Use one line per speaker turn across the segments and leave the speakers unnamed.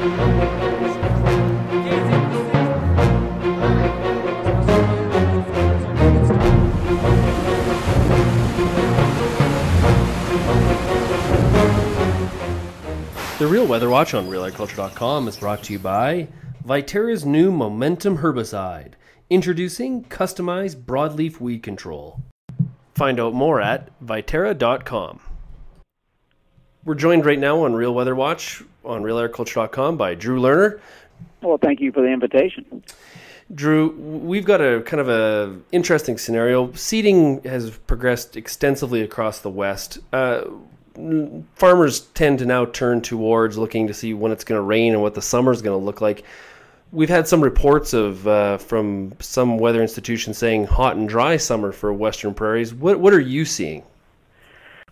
The Real Weather Watch on RealAgriculture.com is brought to you by Viterra's new Momentum herbicide, introducing customized broadleaf weed control. Find out more at Viterra.com. We're joined right now on Real Weather Watch on RealAgriculture.com by Drew Lerner.
Well, thank you for the invitation.
Drew, we've got a kind of a interesting scenario. Seeding has progressed extensively across the West. Farmers tend to now turn towards looking to see when it's going to rain and what the summer is going to look like. We've had some reports of from some weather institutions saying hot and dry summer for western prairies. What are you seeing?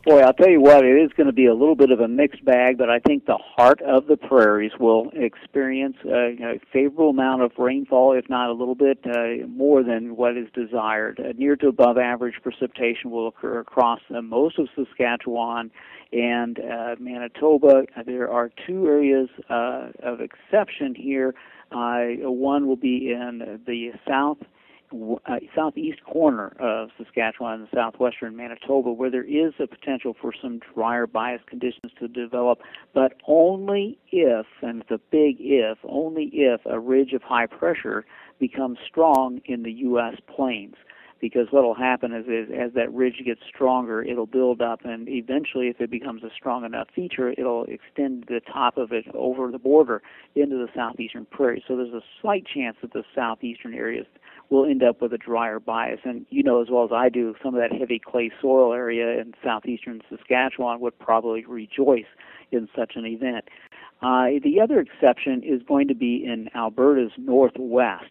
Boy, I'll tell you what, it is going to be a little bit of a mixed bag, but I think the heart of the prairies will experience a favorable amount of rainfall, if not a little bit more than what is desired. Near to above average precipitation will occur across most of Saskatchewan and Manitoba. There are two areas of exception here. One will be in the southeast corner of Saskatchewan and southwestern Manitoba, where there is a potential for some drier bias conditions to develop, but only if, and it's a big if, only if a ridge of high pressure becomes strong in the U.S. plains. Because what will happen is as that ridge gets stronger, it'll build up, and eventually, if it becomes a strong enough feature, it'll extend the top of it over the border into the southeastern prairies. So there's a slight chance that the southeastern areas will end up with a drier bias. And you know as well as I do, some of that heavy clay soil area in southeastern Saskatchewan would probably rejoice in such an event. The other exception is going to be in Alberta's northwest.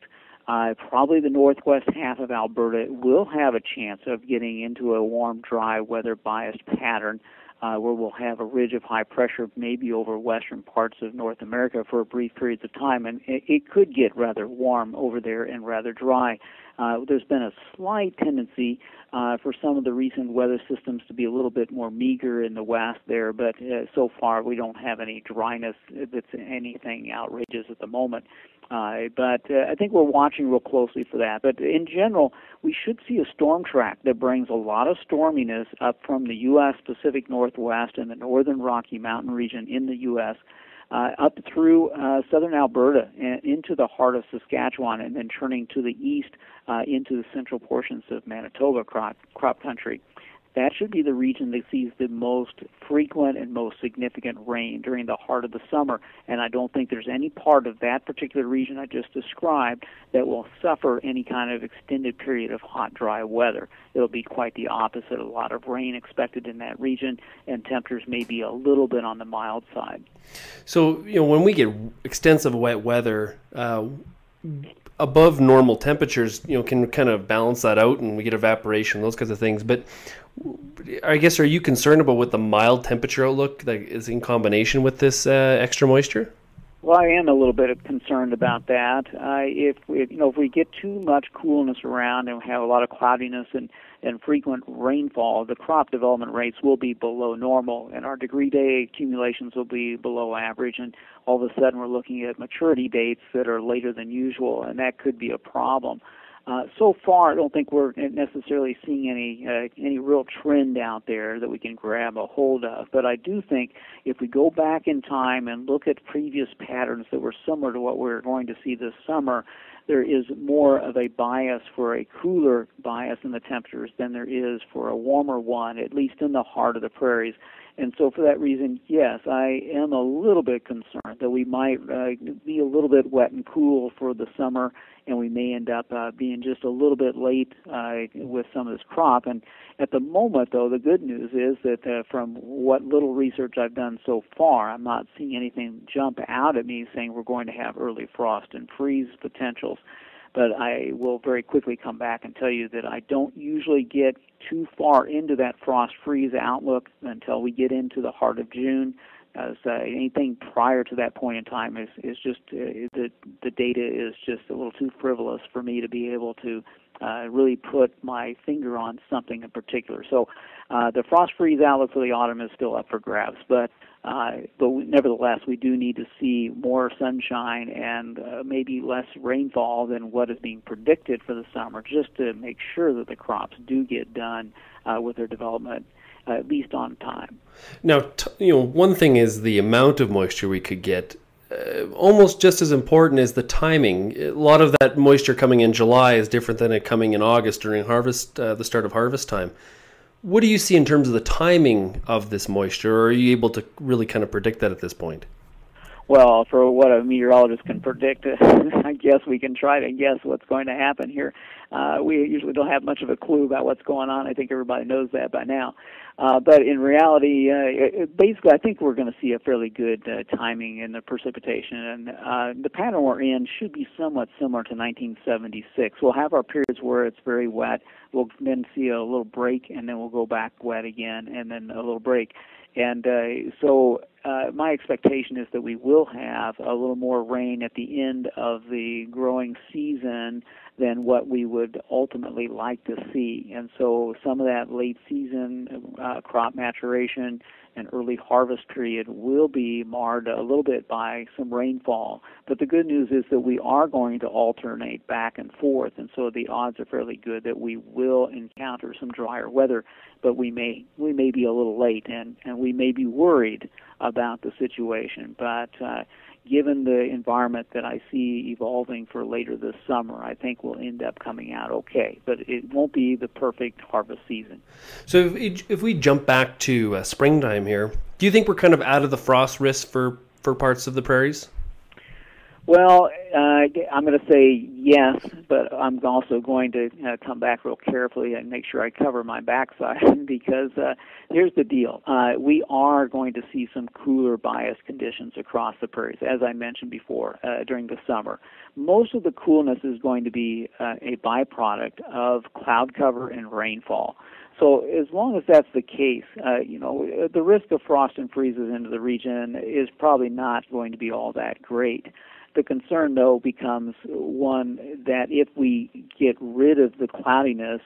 Probably the northwest half of Alberta will have a chance of getting into a warm, dry, weather-biased pattern where we'll have a ridge of high pressure maybe over western parts of North America for brief periods of time, and it could get rather warm over there and rather dry. There's been a slight tendency for some of the recent weather systems to be a little bit more meager in the west there, but so far we don't have any dryness that's anything outrageous at the moment. But I think we're watching real closely for that. But in general, we should see a storm track that brings a lot of storminess up from the U.S. Pacific Northwest and the northern Rocky Mountain region in the U.S. Up through southern Alberta and into the heart of Saskatchewan, and then turning to the east into the central portions of Manitoba crop country. That should be the region that sees the most frequent and most significant rain during the heart of the summer, and I don't think there's any part of that particular region I just described that will suffer any kind of extended period of hot, dry weather. It'll be quite the opposite. A lot of rain expected in that region, and temperatures may be a little bit on the mild side.
So, when we get extensive wet weather, above normal temperatures, can kind of balance that out, and we get evaporation, those kinds of things. But I guess, are you concerned about what the mild temperature outlook that is in combination with this extra moisture?
Well, I am a little bit concerned about that. If we get too much coolness around and we have a lot of cloudiness and frequent rainfall, the crop development rates will be below normal, and our degree day accumulations will be below average, and all of a sudden we're looking at maturity dates that are later than usual, and that could be a problem. So far, I don't think we're necessarily seeing any real trend out there that we can grab a hold of. But I do think if we go back in time and look at previous patterns that were similar to what we're going to see this summer, there is more of a bias for a cooler bias in the temperatures than there is for a warmer one, at least in the heart of the prairies. And so for that reason, yes, I am a little bit concerned that we might be a little bit wet and cool for the summer, and we may end up being just a little bit late with some of this crop. And at the moment, though, the good news is that from what little research I've done so far, I'm not seeing anything jump out at me saying we're going to have early frost and freeze potentials. But I will very quickly come back and tell you that I don't usually get too far into that frost-freeze outlook until we get into the heart of June. Anything prior to that point in time is just the data is just a little too frivolous for me to be able to really put my finger on something in particular. So the frost-freeze outlook for the autumn is still up for grabs, but Nevertheless, we do need to see more sunshine and maybe less rainfall than what is being predicted for the summer, just to make sure that the crops do get done with their development at least on time.
Now, one thing is the amount of moisture we could get. Almost just as important is the timing. A lot of that moisture coming in July is different than it coming in August during harvest, the start of harvest time. What do you see in terms of the timing of this moisture, or are you able to really kind of predict that at this point?
Well, for what a meteorologist can predict, I guess we can try to guess what's going to happen here. We usually don't have much of a clue about what's going on. I think everybody knows that by now. But in reality, basically, I think we're going to see a fairly good timing in the precipitation. And the pattern we're in should be somewhat similar to 1976. We'll have our periods where it's very wet. We'll then see a little break, and then we'll go back wet again, and then a little break. And so my expectation is that we will have a little more rain at the end of the growing season than what we would ultimately like to see. And so some of that late season crop maturation and early harvest period will be marred a little bit by some rainfall. But the good news is that we are going to alternate back and forth, and so the odds are fairly good that we will encounter some drier weather, but we may be a little late, and we may be worried about the situation. But given the environment that I see evolving for later this summer, I think we'll end up coming out okay. But it won't be the perfect harvest season.
So if we jump back to springtime here, do you think we're kind of out of the frost risk for parts of the prairies?
Well, I'm going to say yes, but I'm also going to come back real carefully and make sure I cover my backside because here's the deal. We are going to see some cooler bias conditions across the prairies, as I mentioned before, during the summer. Most of the coolness is going to be a byproduct of cloud cover and rainfall. So as long as that's the case, the risk of frost and freezes into the region is probably not going to be all that great. The concern, though, becomes one that if we get rid of the cloudiness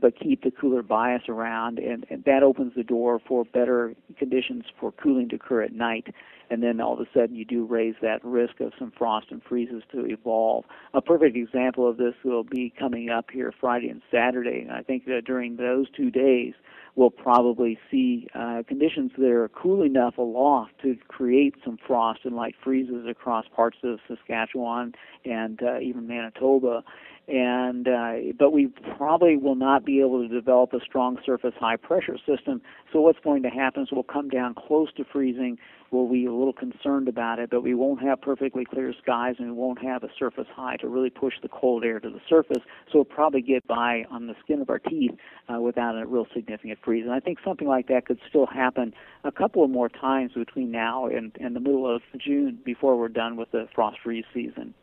but keep the cooler bias around, and that opens the door for better conditions for cooling to occur at night, and then all of a sudden you do raise that risk of some frost and freezes to evolve. A perfect example of this will be coming up here Friday and Saturday, and I think that during those 2 days we'll probably see conditions that are cool enough aloft to create some frost and light freezes across parts of Saskatchewan and even Manitoba. And but we probably will not be able to develop a strong surface high pressure system. So what's going to happen is we'll come down close to freezing. We'll be a little concerned about it, but we won't have perfectly clear skies, and we won't have a surface high to really push the cold air to the surface. So we'll probably get by on the skin of our teeth without a real significant freeze. And I think something like that could still happen a couple of more times between now and the middle of June before we're done with the frost freeze season.